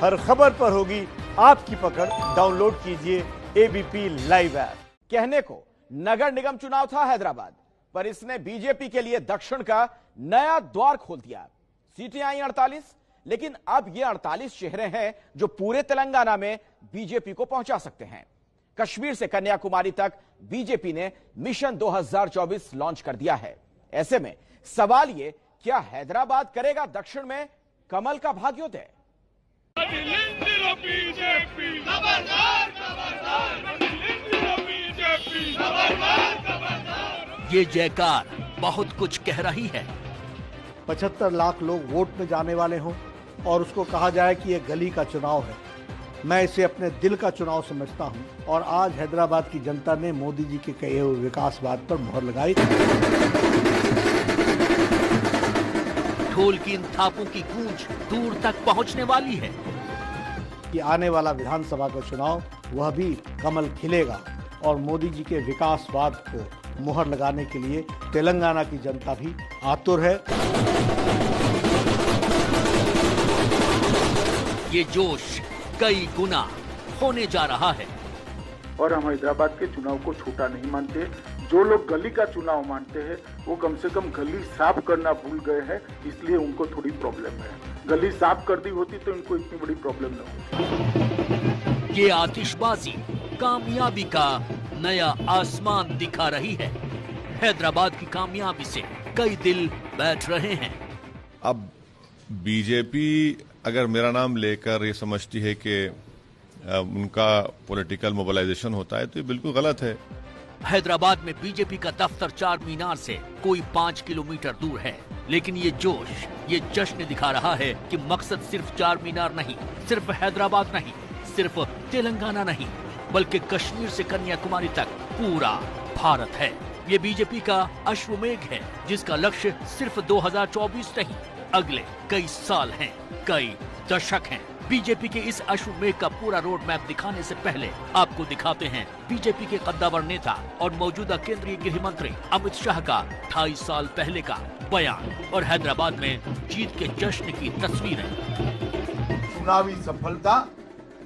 हर खबर पर होगी आपकी पकड़। डाउनलोड कीजिए एबीपी लाइव ऐप। कहने को नगर निगम चुनाव था हैदराबाद, पर इसने बीजेपी के लिए दक्षिण का नया द्वार खोल दिया। सीटें आई 48, लेकिन अब ये 48 चेहरे हैं जो पूरे तेलंगाना में बीजेपी को पहुंचा सकते हैं। कश्मीर से कन्याकुमारी तक बीजेपी ने मिशन 2024 लॉन्च कर दिया है। ऐसे में सवाल ये, क्या हैदराबाद करेगा दक्षिण में कमल का भाग्योदय? ये जयकार बहुत कुछ कह रही है। 75 लाख लोग वोट में जाने वाले हों और उसको कहा जाए कि ये गली का चुनाव है, मैं इसे अपने दिल का चुनाव समझता हूं। और आज हैदराबाद की जनता ने मोदी जी के कहे हुए विकासवाद पर मुहर लगाई। ढोल की इन थापों की गूंज दूर तक पहुंचने वाली है कि आने वाला विधानसभा का चुनाव वह भी कमल खिलेगा और मोदी जी के विकासवाद को मुहर लगाने के लिए तेलंगाना की जनता भी आतुर है। ये जोश कई गुना होने जा रहा है। और हम हैदराबाद के चुनाव को छोटा नहीं मानते। जो लोग गली का चुनाव मानते हैं वो कम से कम गली साफ करना भूल गए हैं, इसलिए उनको थोड़ी प्रॉब्लम है। गली साफ कर दी होती तो इनको इतनी बड़ी प्रॉब्लम न होती। ये आतिशबाजी कामयाबी का नया आसमान दिखा रही है। हैदराबाद की कामयाबी से कई दिल बैठ रहे हैं। अब बीजेपी अगर मेरा नाम लेकर ये समझती है कि उनका पॉलिटिकल मोबिलाइजेशन होता है तो ये बिल्कुल गलत है। हैदराबाद में बीजेपी का दफ्तर चार मीनार से कोई 5 किलोमीटर दूर है, लेकिन ये जोश, ये जश्न दिखा रहा है कि मकसद सिर्फ चार मीनार नहीं, सिर्फ हैदराबाद नहीं, सिर्फ तेलंगाना नहीं, बल्कि कश्मीर से कन्याकुमारी तक पूरा भारत है। ये बीजेपी का अश्वमेघ है, जिसका लक्ष्य सिर्फ 2024 नहीं, अगले कई साल हैं, कई दशक हैं। बीजेपी के इस अश्वमेघ का पूरा रोड मैप दिखाने से पहले आपको दिखाते हैं बीजेपी के कद्दावर नेता और मौजूदा केंद्रीय गृह मंत्री अमित शाह का 2.5 साल पहले का बयान और हैदराबाद में जीत के जश्न की तस्वीरें। चुनावी सफलता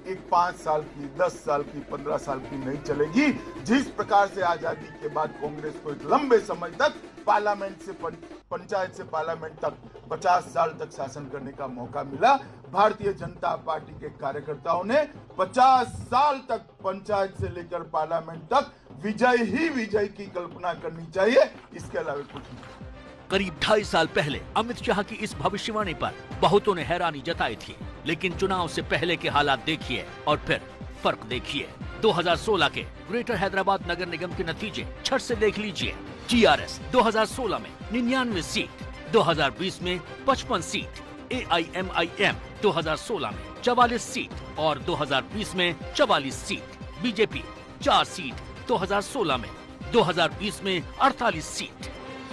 एक 5 साल की, 10 साल की, 15 साल की नहीं चलेगी। जिस प्रकार से आजादी के बाद कांग्रेस को एक लंबे समय तक पार्लियामेंट से पंचायत से पार्लियामेंट तक 50 साल तक शासन करने का मौका मिला, भारतीय जनता पार्टी के कार्यकर्ताओं ने 50 साल तक पंचायत से लेकर पार्लियामेंट तक विजय ही विजय की कल्पना करनी चाहिए, इसके अलावा कुछ नहीं। करीब 2.5 साल पहले अमित शाह की इस भविष्यवाणी पर बहुतों ने हैरानी जताई थी, लेकिन चुनाव से पहले के हालात देखिए और फिर फर्क देखिए। 2016 के ग्रेटर हैदराबाद नगर निगम के नतीजे छठ से देख लीजिए। टीआरएस 2016 में 99 सीट, 2020 में 55 सीट, एआईएमआईएम 2016 में 44 सीट और 2020 में 44 सीट, बीजेपी 4 सीट 2016 में, 2020 में 48 सीट।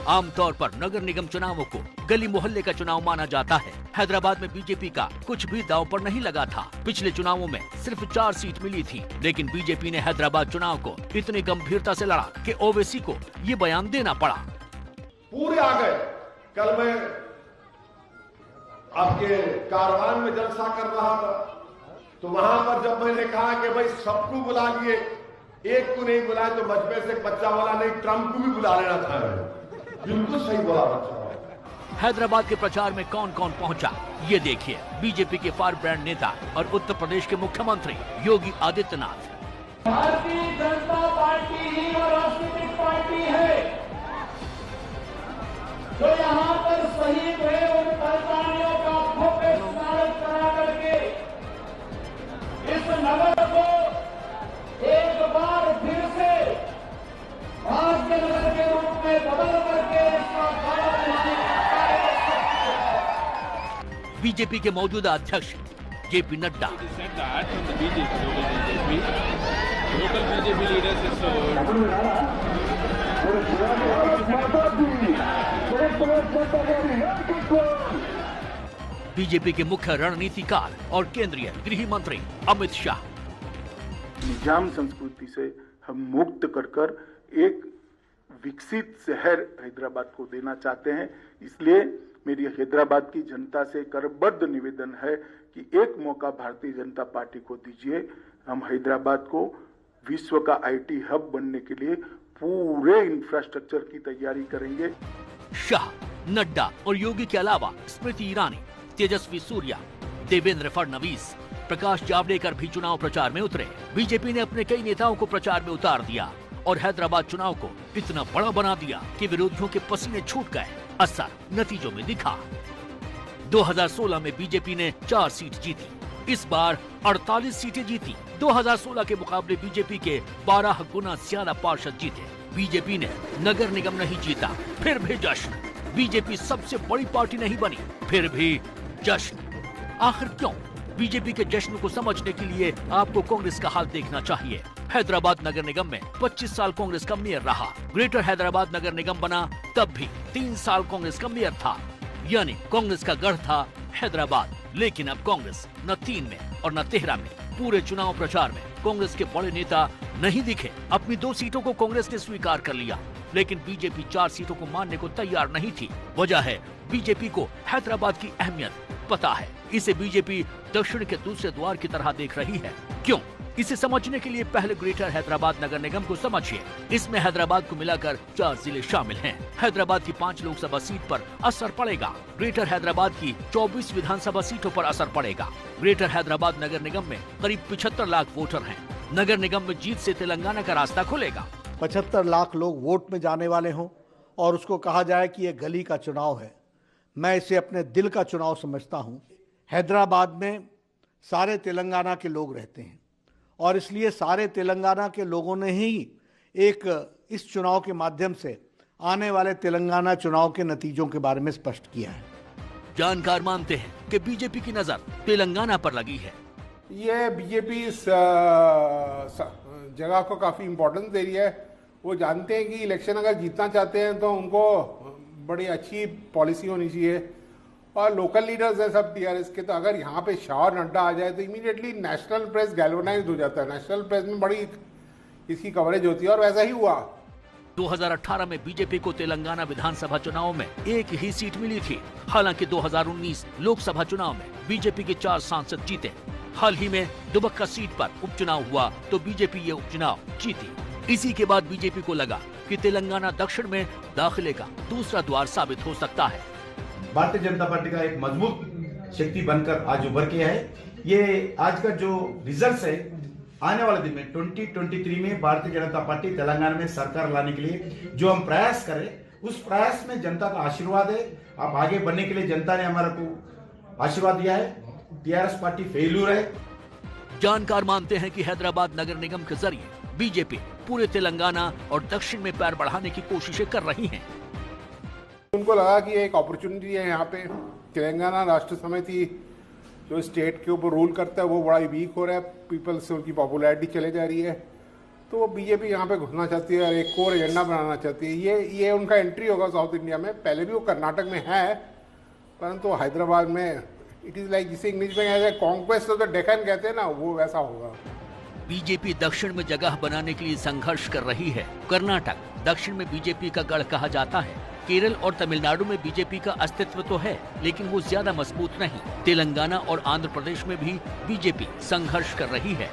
आमतौर पर नगर निगम चुनावों को गली मोहल्ले का चुनाव माना जाता है। हैदराबाद में बीजेपी का कुछ भी दांव पर नहीं लगा था। पिछले चुनावों में सिर्फ 4 सीट मिली थी, लेकिन बीजेपी ने हैदराबाद चुनाव को इतनी गंभीरता से लड़ा कि ओवैसी को ये बयान देना पड़ा। पूरे आ गए। कल मैं आपके कारवान में जलसा कर रहा था, तो वहां पर जब मैंने कहा कि भाई सबको बुला लिए, एक को नहीं बुलाए तो मजबे से बच्चा बोला नहीं, ट्रंप को भी बुला लेना था। बिल्कुल सही बोला बच्चा। हैदराबाद के प्रचार में कौन कौन पहुंचा, ये देखिए। बीजेपी के फायर ब्रांड नेता और उत्तर प्रदेश के मुख्यमंत्री योगी आदित्यनाथ। भारतीय जनता पार्टी ही और राष्ट्रीय पार्टी है जो यहाँ पर शहीद हुए उन परेशानियों का भव्य स्मारक करा करके इस नगर को एक बार फिर से भाग्य नगर के रूप में बदल करके इसका बीजेपी के मौजूदा अध्यक्ष जेपी नड्डा। बीजेपी के मुख्य रणनीतिकार और केंद्रीय गृह मंत्री अमित शाह। निजाम संस्कृति से हम मुक्त कर एक विकसित शहर हैदराबाद को देना चाहते हैं। इसलिए मेरी हैदराबाद की जनता से करबद्ध निवेदन है कि एक मौका भारतीय जनता पार्टी को दीजिए। हम हैदराबाद को विश्व का आईटी हब बनने के लिए पूरे इंफ्रास्ट्रक्चर की तैयारी करेंगे। शाह, नड्डा और योगी के अलावा स्मृति ईरानी, तेजस्वी सूर्या, देवेंद्र फडणवीस, प्रकाश जावड़ेकर भी चुनाव प्रचार में उतरे। बीजेपी ने अपने कई नेताओं को प्रचार में उतार दिया और हैदराबाद चुनाव को इतना बड़ा बना दिया कि विरोधियों के पसीने छूट गए। असर नतीजों में दिखा। 2016 में बीजेपी ने 4 सीट जीती, इस बार 48 सीटें जीती। 2016 के मुकाबले बीजेपी के 12 गुना ज्यादा पार्षद जीते। बीजेपी ने नगर निगम नहीं जीता, फिर भी जश्न। बीजेपी सबसे बड़ी पार्टी नहीं बनी, फिर भी जश्न। आखिर क्यों? बीजेपी के जश्न को समझने के लिए आपको कांग्रेस का हाल देखना चाहिए। हैदराबाद नगर निगम में 25 साल कांग्रेस का मेयर रहा। ग्रेटर हैदराबाद नगर निगम बना तब भी 3 साल कांग्रेस का मेयर था, यानी कांग्रेस का गढ़ था हैदराबाद। लेकिन अब कांग्रेस न 3 में और न 13 में। पूरे चुनाव प्रचार में कांग्रेस के बड़े नेता नहीं दिखे। अपनी 2 सीटों को कांग्रेस ने स्वीकार कर लिया, लेकिन बीजेपी 4 सीटों को मानने को तैयार नहीं थी। वजह है बीजेपी को हैदराबाद की अहमियत पता है। इसे बीजेपी दक्षिण के दूसरे द्वार की तरह देख रही है। क्यों? इसे समझने के लिए पहले ग्रेटर हैदराबाद नगर निगम को समझिए। इसमें हैदराबाद को मिलाकर 4 जिले शामिल हैं। हैदराबाद की 5 लोकसभा सीट पर असर पड़ेगा। ग्रेटर हैदराबाद की 24 विधानसभा सीटों पर असर पड़ेगा। ग्रेटर हैदराबाद नगर निगम में करीब 75 लाख वोटर हैं। नगर निगम में जीत से तेलंगाना का रास्ता खुलेगा। 75 लाख लोग वोट में जाने वाले हों और उसको कहा जाए कि ये गली का चुनाव है, मैं इसे अपने दिल का चुनाव समझता हूँ। हैदराबाद में सारे तेलंगाना के लोग रहते हैं और इसलिए सारे तेलंगाना के लोगों ने ही इस चुनाव के माध्यम से आने वाले तेलंगाना चुनाव के नतीजों के बारे में स्पष्ट किया है। जानकार मानते हैं कि बीजेपी की नजर तेलंगाना पर लगी है। ये बीजेपी इस जगह को काफी इम्पोर्टेंस दे रही है। वो जानते हैं कि इलेक्शन अगर जीतना चाहते हैं तो उनको बड़ी अच्छी पॉलिसी होनी चाहिए। और लोकल लीडर्स है सब टीआरएस के, तो अगर यहाँ पे शाह और नड्डा आ जाए तो इमीडिएटली नेशनल प्रेस गैल्वनाइज्ड हो जाता है। नेशनल प्रेस में बड़ी इसकी कवरेज होती है और वैसा ही हुआ। 2018 में बीजेपी को तेलंगाना विधानसभा चुनाव में 1 ही सीट मिली थी। हालांकि 2019 लोकसभा चुनाव में बीजेपी के 4 सांसद जीते। हाल ही में दुबक्का सीट पर उपचुनाव हुआ तो बीजेपी ये उपचुनाव जीती। इसी के बाद बीजेपी को लगा कि तेलंगाना दक्षिण में दाखिले का दूसरा द्वार साबित हो सकता है। भारतीय जनता पार्टी का एक मजबूत शक्ति बनकर आज उभर के है। ये आज का जो रिजल्ट है, आने वाले दिन में 2023 में भारतीय जनता पार्टी तेलंगाना में सरकार लाने के लिए जो हम प्रयास करें, उस प्रयास में जनता का आशीर्वाद है। आप आगे बढ़ने के लिए जनता ने हमारा को आशीर्वाद दिया है। टीआरएस पार्टी फेल्यूर है। जानकार मानते हैं कि हैदराबाद नगर निगम के जरिए बीजेपी पूरे तेलंगाना और दक्षिण में पैर बढ़ाने की कोशिशें कर रही है। उनको लगा कि एक अपॉर्चुनिटी है यहाँ पे। तेलंगाना राष्ट्र समिति जो स्टेट के ऊपर रूल करता है वो बड़ा वीक हो रहा है, पीपल से उनकी पॉपुलैरिटी चले जा रही है, तो वो बीजेपी यहाँ पे घुसना चाहती है और एक कोर एजेंडा बनाना चाहती है। ये उनका एंट्री होगा साउथ इंडिया में। पहले भी वो कर्नाटक में है, परंतु हैदराबाद में इट इज लाइक जिसे इंग्लिश में कहते हैं कॉन्क्वेस्ट ऑफ द डेक्कन कहते हैं ना, वो वैसा होगा। बीजेपी दक्षिण में जगह बनाने के लिए संघर्ष कर रही है। कर्नाटक दक्षिण में बीजेपी का गढ़ कहा जाता है। केरल और तमिलनाडु में बीजेपी का अस्तित्व तो है, लेकिन वो ज्यादा मजबूत नहीं। तेलंगाना और आंध्र प्रदेश में भी बीजेपी संघर्ष कर रही है।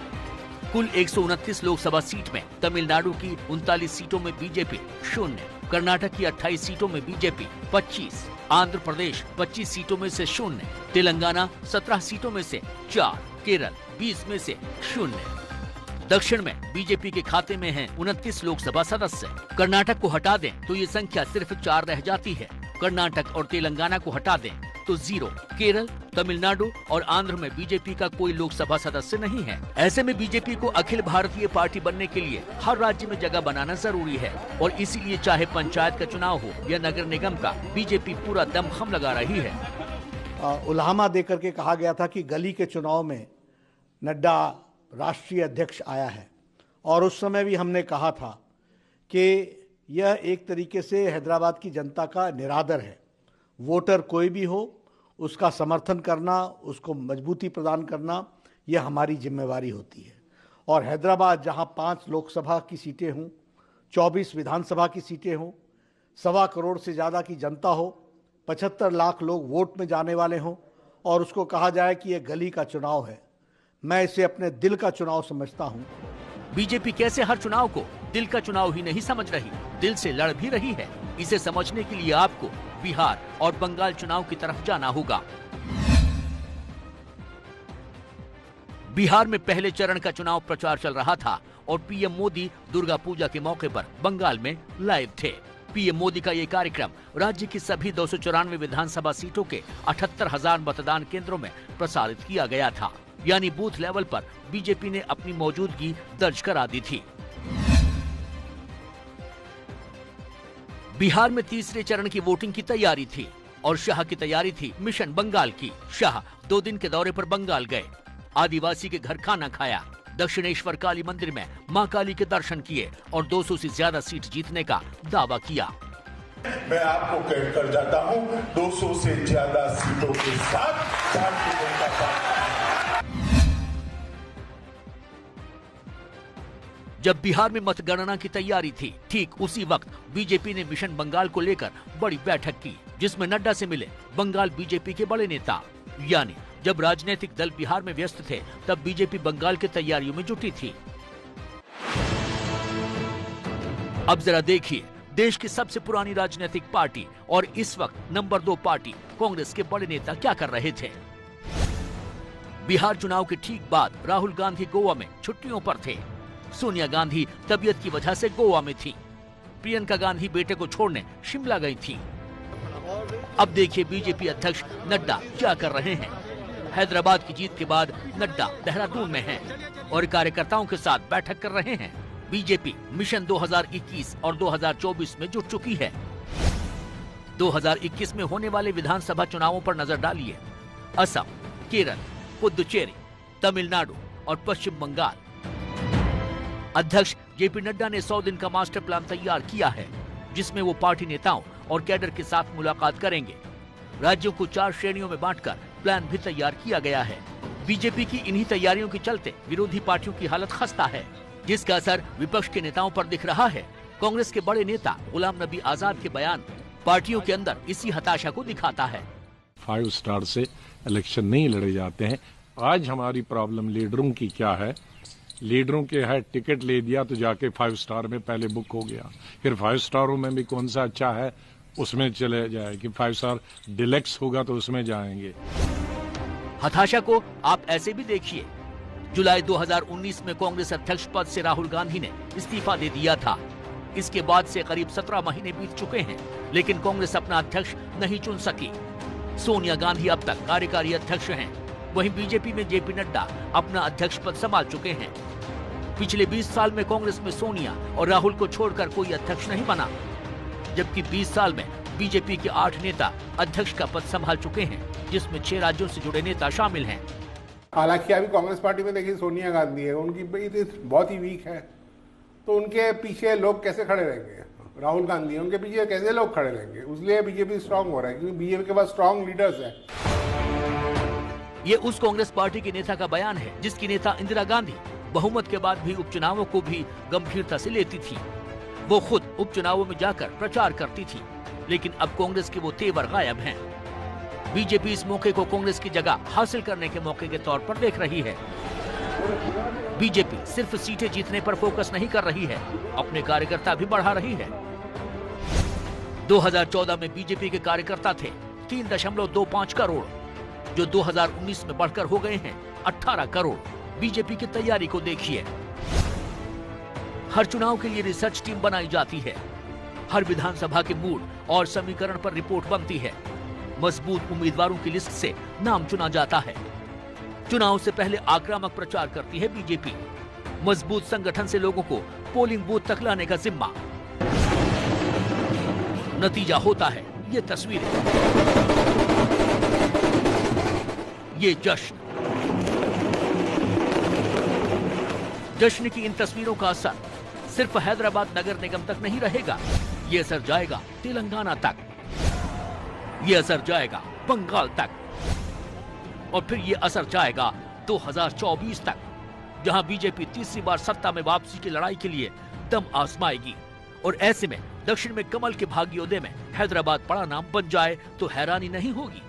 कुल 129 लोकसभा सीट में तमिलनाडु की 39 सीटों में बीजेपी 0, कर्नाटक की 28 सीटों में बीजेपी 25, आंध्र प्रदेश 25 सीटों में से 0, तेलंगाना 17 सीटों में से 4, केरल 20 में से 0। दक्षिण में बीजेपी के खाते में हैं 29 लोकसभा सदस्य। कर्नाटक को हटा दें तो ये संख्या सिर्फ 4 रह जाती है। कर्नाटक और तेलंगाना को हटा दें तो 0। केरल, तमिलनाडु और आंध्र में बीजेपी का कोई लोकसभा सदस्य नहीं है। ऐसे में बीजेपी को अखिल भारतीय पार्टी बनने के लिए हर राज्य में जगह बनाना जरूरी है और इसीलिए चाहे पंचायत का चुनाव हो या नगर निगम का, बीजेपी पूरा दमखम लगा रही है। उल्हामा देकर के कहा गया था कि गली के चुनाव में नड्डा राष्ट्रीय अध्यक्ष आया है और उस समय भी हमने कहा था कि यह एक तरीके से हैदराबाद की जनता का निरादर है। वोटर कोई भी हो, उसका समर्थन करना, उसको मजबूती प्रदान करना, यह हमारी जिम्मेवारी होती है। और हैदराबाद जहां 5 लोकसभा की सीटें हों, 24 विधानसभा की सीटें हों, 1.25 करोड़ से ज़्यादा की जनता हो, 75 लाख लोग वोट में जाने वाले हों और उसको कहा जाए कि यह गली का चुनाव है। मैं इसे अपने दिल का चुनाव समझता हूं। बीजेपी कैसे हर चुनाव को दिल का चुनाव ही नहीं समझ रही, दिल से लड़ भी रही है। इसे समझने के लिए आपको बिहार और बंगाल चुनाव की तरफ जाना होगा। बिहार में पहले चरण का चुनाव प्रचार चल रहा था और पीएम मोदी दुर्गा पूजा के मौके पर बंगाल में लाइव थे। पीएम मोदी का ये कार्यक्रम राज्य की सभी 294 विधानसभा सीटों के 78,000 मतदान केंद्रों में प्रसारित किया गया था। यानी बूथ लेवल पर बीजेपी ने अपनी मौजूदगी दर्ज करा दी थी। बिहार में तीसरे चरण की वोटिंग की तैयारी थी और शाह की तैयारी थी मिशन बंगाल की। शाह 2 दिन के दौरे पर बंगाल गए, आदिवासी के घर खाना खाया, दक्षिणेश्वर काली मंदिर में मां काली के दर्शन किए और 200 से ज्यादा सीट जीतने का दावा किया। मैं आपको कहकर जाता हूं, 200 से ज्यादा सीटों के साथ भारतीय जनता पार्टी। जब बिहार में मतगणना की तैयारी थी, ठीक उसी वक्त बीजेपी ने मिशन बंगाल को लेकर बड़ी बैठक की, जिसमें नड्डा से मिले बंगाल बीजेपी के बड़े नेता। यानी जब राजनीतिक दल बिहार में व्यस्त थे, तब बीजेपी बंगाल की तैयारियों में जुटी थी। अब जरा देखिए, देश की सबसे पुरानी राजनीतिक पार्टी और इस वक्त नंबर 2 पार्टी कांग्रेस के बड़े नेता क्या कर रहे थे। बिहार चुनाव के ठीक बाद राहुल गांधी गोवा में छुट्टियों पर थे। सोनिया गांधी तबीयत की वजह से गोवा में थी। प्रियंका गांधी बेटे को छोड़ने शिमला गई थी। अब देखिए बीजेपी अध्यक्ष नड्डा क्या कर रहे हैं। हैदराबाद की जीत के बाद नड्डा देहरादून में हैं और कार्यकर्ताओं के साथ बैठक कर रहे हैं। बीजेपी मिशन 2021 और 2024 में जुट चुकी है। 2021 में होने वाले विधानसभा चुनावों पर नजर डालिए। असम, केरल, पुदुचेरी, तमिलनाडु और पश्चिम बंगाल। अध्यक्ष जेपी नड्डा ने 100 दिन का मास्टर प्लान तैयार किया है, जिसमें वो पार्टी नेताओं और कैडर के साथ मुलाकात करेंगे। राज्यों को 4 श्रेणियों में बांटकर प्लान भी तैयार किया गया है। बीजेपी की इन्हीं तैयारियों के चलते विरोधी पार्टियों की हालत खस्ता है, जिसका असर विपक्ष के नेताओं पर दिख रहा है। कांग्रेस के बड़े नेता गुलाम नबी आजाद के बयान पार्टियों के अंदर इसी हताशा को दिखाता है। 5 स्टार से इलेक्शन नहीं लड़े जाते हैं। आज हमारी प्रॉब्लम लीडरों की क्या है? लीडरों के है टिकट ले दिया तो जाके 5 स्टार में पहले बुक हो गया, फिर 5 स्टारों में भी कौन सा अच्छा है उसमें चले जाए कि 5 स्टार डिलक्स होगा तो उसमें जाएंगे। हताशा को आप ऐसे भी देखिए। जुलाई 2019 में कांग्रेस अध्यक्ष पद से राहुल गांधी ने इस्तीफा दे दिया था। इसके बाद से करीब 17 महीने बीत चुके हैं, लेकिन कांग्रेस अपना अध्यक्ष नहीं चुन सकी। सोनिया गांधी अब तक कार्यकारी अध्यक्ष हैं। वहीं बीजेपी में जेपी नड्डा अपना अध्यक्ष पद संभाल चुके हैं। पिछले 20 साल में कांग्रेस में सोनिया और राहुल को छोड़कर कोई अध्यक्ष नहीं बना, जबकि 20 साल में बीजेपी के 8 नेता अध्यक्ष का पद संभाल चुके हैं, जिसमें 6 राज्यों से जुड़े नेता शामिल हैं। हालांकि अभी कांग्रेस पार्टी में देखिए सोनिया गांधी है, उनकी बहुत ही वीक है, तो उनके पीछे लोग कैसे खड़े रहेंगे? राहुल गांधी है, उनके पीछे कैसे लोग खड़े रहेंगे? इसलिए बीजेपी स्ट्रांग हो रहा है, क्योंकि बीजेपी के पास स्ट्रांग लीडर्स है। ये उस कांग्रेस पार्टी के नेता का बयान है, जिसकी नेता इंदिरा गांधी बहुमत के बाद भी उपचुनावों को भी गंभीरता से लेती थी। वो खुद उपचुनावों में जाकर प्रचार करती थी, लेकिन अब कांग्रेस के वो तेवर गायब हैं। बीजेपी इस मौके को कांग्रेस की जगह हासिल करने के मौके के तौर पर देख रही है। बीजेपी सिर्फ सीटें जीतने पर फोकस नहीं कर रही है, अपने कार्यकर्ता भी बढ़ा रही है। 2014 में बीजेपी के कार्यकर्ता थे 3.25 करोड़, जो 2019 में बढ़कर हो गए हैं 18 करोड़। बीजेपी की तैयारी को देखिए। हर चुनाव के लिए रिसर्च टीम बनाई जाती है। हर विधानसभा के मूड और समीकरण पर रिपोर्ट बनती है। मजबूत उम्मीदवारों की लिस्ट से नाम चुना जाता है। चुनाव से पहले आक्रामक प्रचार करती है बीजेपी। मजबूत संगठन से लोगों को पोलिंग बूथ तक लाने का जिम्मा। नतीजा होता है ये तस्वीरें, ये जश्न। जश्न की इन तस्वीरों का असर सिर्फ हैदराबाद नगर निगम तक नहीं रहेगा, ये असर जाएगा तेलंगाना तक, ये असर जाएगा बंगाल तक, और फिर ये असर जाएगा 2024 तक, जहां बीजेपी तीसरी बार सत्ता में वापसी की लड़ाई के लिए दम आजमाएगी। और ऐसे में दक्षिण में कमल के भाग्योदय में हैदराबाद बड़ा नाम बन जाए तो हैरानी नहीं होगी।